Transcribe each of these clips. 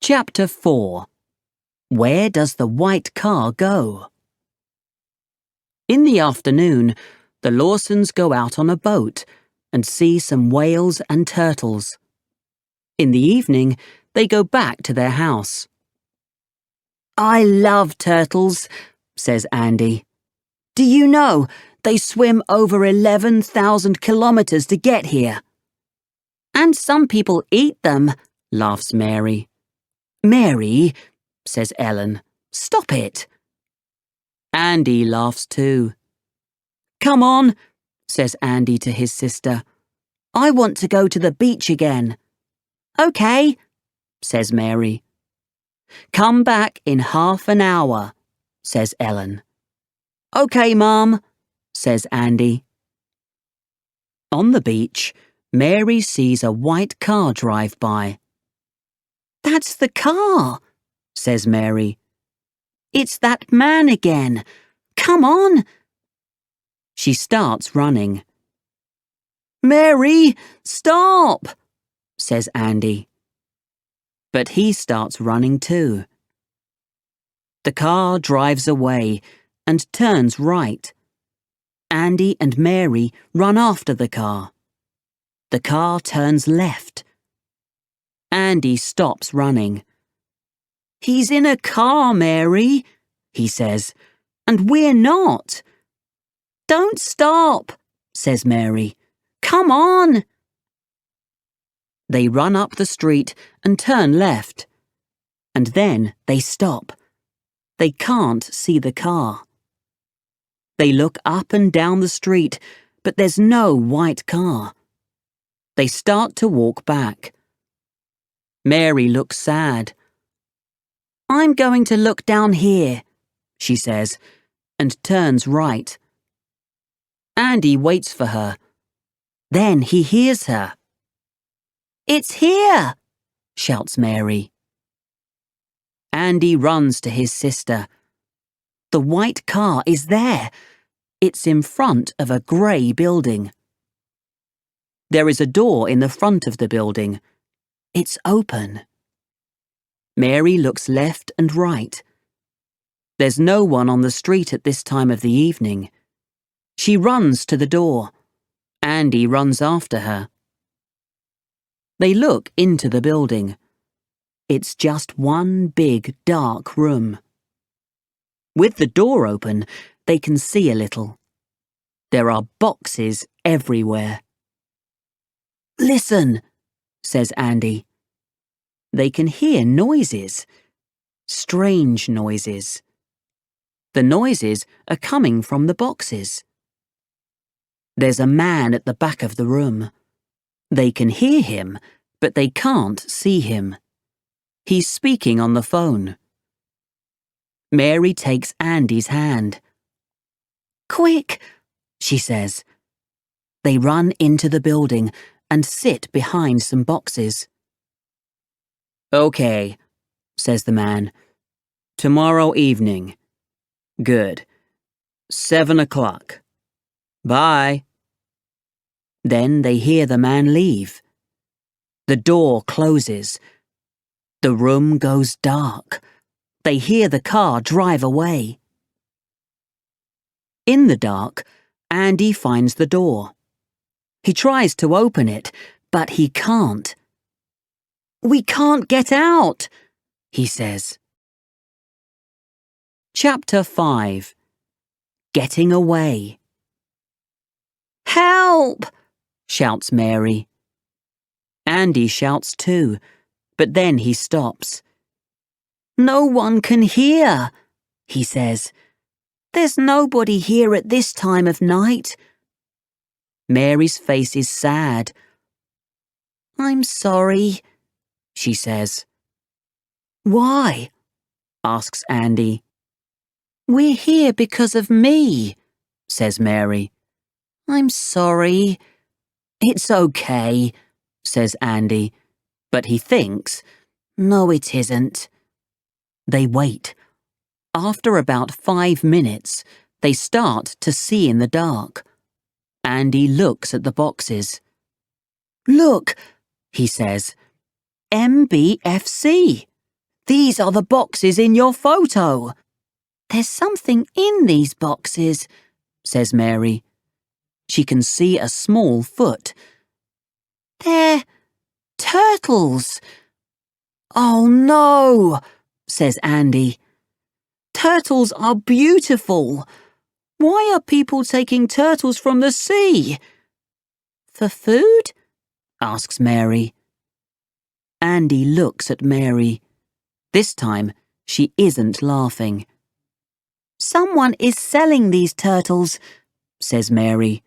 Chapter 4. Where does the white car go? In the afternoon, the Lawsons go out on a boat and see some whales and turtles. In the evening, they go back to their house. "I love turtles," says Andy. "Do you know, they swim over 11,000 kilometers to get here." "And some people eat them," laughs Mary. "Mary," says Ellen, "stop it." Andy laughs too. "Come on," says Andy to his sister. "I want to go to the beach again." "OK," says Mary. "Come back in half an hour," says Ellen. "OK, Mum," says Andy. On the beach, Mary sees a white car drive by. "That's the car," says Mary. "It's that man again. Come on." She starts running. "Mary, stop," says Andy. But he starts running too. The car drives away and turns right. Andy and Mary run after the car. The car turns left. Andy stops running. "He's in a car, Mary," he says, "and we're not." "Don't stop," says Mary. "Come on." They run up the street and turn left. And then they stop. They can't see the car. They look up and down the street, but there's no white car. They start to walk back. Mary looks sad. "I'm going to look down here," she says, and turns right. Andy waits for her. Then he hears her. "It's here!" shouts Mary. Andy runs to his sister. The white car is there. It's in front of a grey building. There is a door in the front of the building. It's open. Mary looks left and right. There's no one on the street at this time of the evening. She runs to the door. Andy runs after her. They look into the building. It's just one big, dark room. With the door open, they can see a little. There are boxes everywhere. "Listen," says Andy. They can hear noises. Strange noises. The noises are coming from the boxes. There's a man at the back of the room. They can hear him, but they can't see him. He's speaking on the phone. Mary takes Andy's hand. "Quick," she says. They run into the building and sit behind some boxes. "OK," says the man. "Tomorrow evening. Good. 7 o'clock. Bye." Then they hear the man leave. The door closes. The room goes dark. They hear the car drive away. In the dark, Andy finds the door. He tries to open it, but he can't. "We can't get out," he says. Chapter 5. Getting Away. "Help!" shouts Mary. Andy shouts too, but then he stops. "No one can hear," he says. "There's nobody here at this time of night." Mary's face is sad. "I'm sorry," she says. "Why?" asks Andy. "We're here because of me," says Mary. "I'm sorry." "It's okay," says Andy, but he thinks, "No, it isn't." They wait. After about 5 minutes, they start to see in the dark. Andy looks at the boxes. "Look," he says. "MBFC. These are the boxes in your photo. There's something in these boxes, says Mary. She can see a small foot. They're turtles. Oh no, says Andy. Turtles are beautiful. Why are people taking turtles from the sea? For food? Asks Mary. Andy looks at Mary. This time, she isn't laughing. Someone is selling these turtles, says Mary.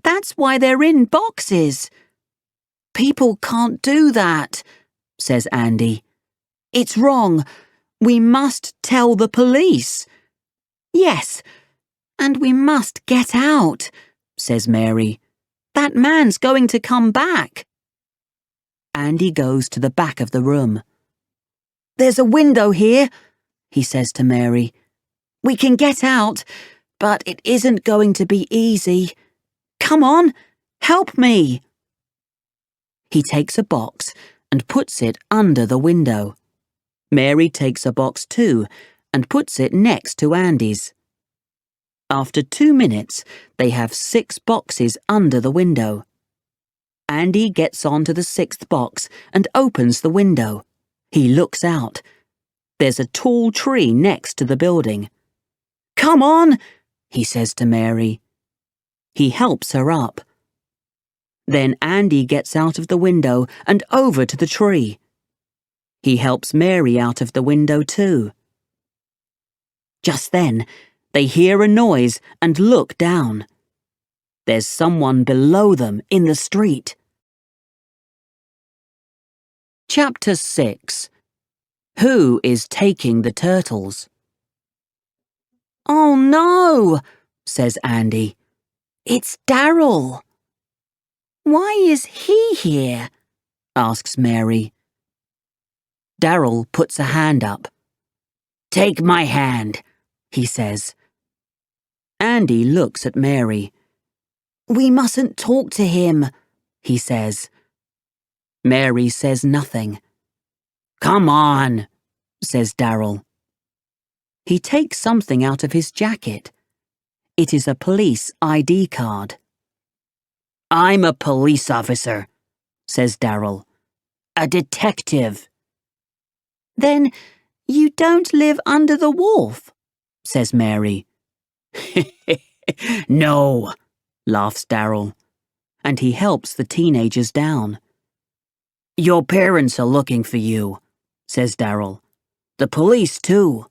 That's why they're in boxes. People can't do that, says Andy. It's wrong. We must tell the police. Yes, and we must get out, says Mary. That man's going to come back. Andy goes to the back of the room. There's a window here, he says to Mary. We can get out, but it isn't going to be easy. Come on, help me. He takes a box and puts it under the window. Mary takes a box too and puts it next to Andy's. After 2 minutes, they have 6 boxes under the window. Andy gets onto the 6th box and opens the window. He looks out. There's a tall tree next to the building. Come on, he says to Mary. He helps her up. Then Andy gets out of the window and over to the tree. He helps Mary out of the window too. Just then, they hear a noise and look down. There's someone below them in the street. Chapter 6. Who is taking the turtles? Oh no, says Andy. It's Daryl. Why is he here? Asks Mary. Daryl puts a hand up. Take my hand, he says. Andy looks at Mary. We mustn't talk to him, he says. Mary says nothing. Come on, says Daryl. He takes something out of his jacket. It is a police ID card. I'm a police officer, says Daryl. A detective. Then you don't live under the wharf, says Mary. No, laughs Daryl, and he helps the teenagers down. Your parents are looking for you, says Daryl. The police too.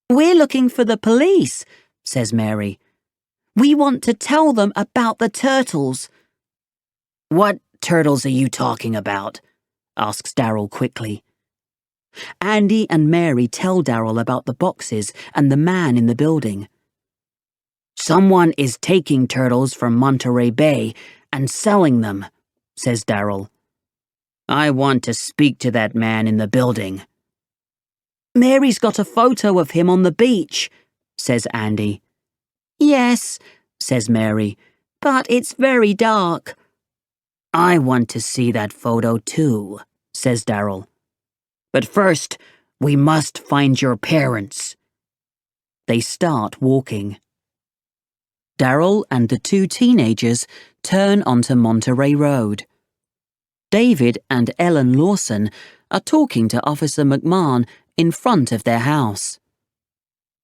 We're looking for the police, says Mary. We want to tell them about the turtles. What turtles are you talking about? Asks Daryl quickly. Andy and Mary tell Daryl about the boxes and the man in the building. Someone is taking turtles from Monterey Bay and selling them, says Daryl. I want to speak to that man in the building. Mary's got a photo of him on the beach, says Andy. Yes, says Mary, but it's very dark. I want to see that photo too, says Daryl. But first, we must find your parents. They start walking. Daryl and the 2 teenagers turn onto Monterey Road. David and Ellen Lawson are talking to Officer McMahon in front of their house.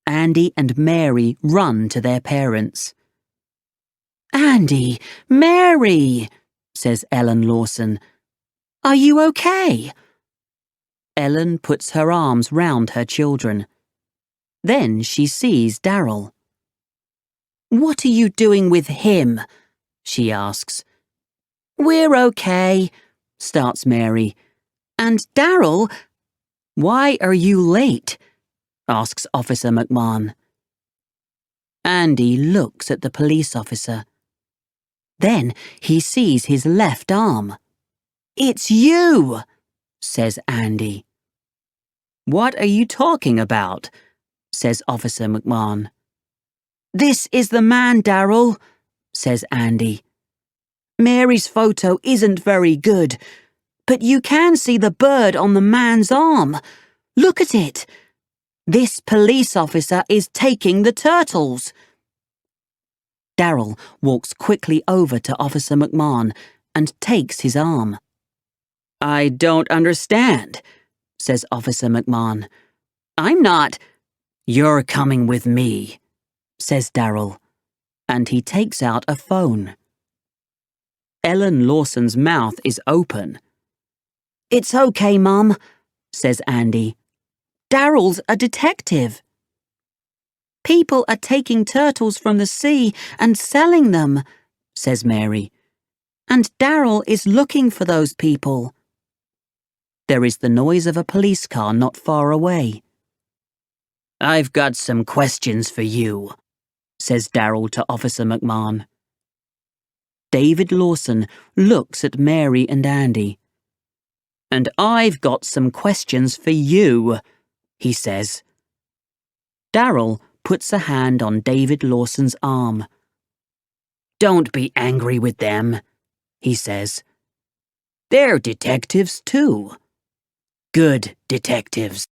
Andy and Mary run to their parents. Andy, Mary, says Ellen Lawson. Are you okay? Ellen puts her arms round her children. Then she sees Daryl. What are you doing with him? She asks. We're okay, starts Mary. And Daryl, why are you late? Asks Officer McMahon. Andy looks at the police officer. Then he sees his left arm. It's you, says Andy. What are you talking about? Says Officer McMahon. This is the man, Daryl, says Andy. Mary's photo isn't very good, but you can see the bird on the man's arm. Look at it! This police officer is taking the turtles. Darryl walks quickly over to Officer McMahon and takes his arm. I don't understand, says Officer McMahon. I'm not. You're coming with me, says Darryl, and he takes out a phone. Ellen Lawson's mouth is open. It's okay, Mum, says Andy. Darryl's a detective. People are taking turtles from the sea and selling them, says Mary. And Darryl is looking for those people. There is the noise of a police car not far away. I've got some questions for you, says Darryl to Officer McMahon. David Lawson looks at Mary and Andy. And I've got some questions for you, he says. Darryl puts a hand on David Lawson's arm. Don't be angry with them, he says. They're detectives too. Good detectives.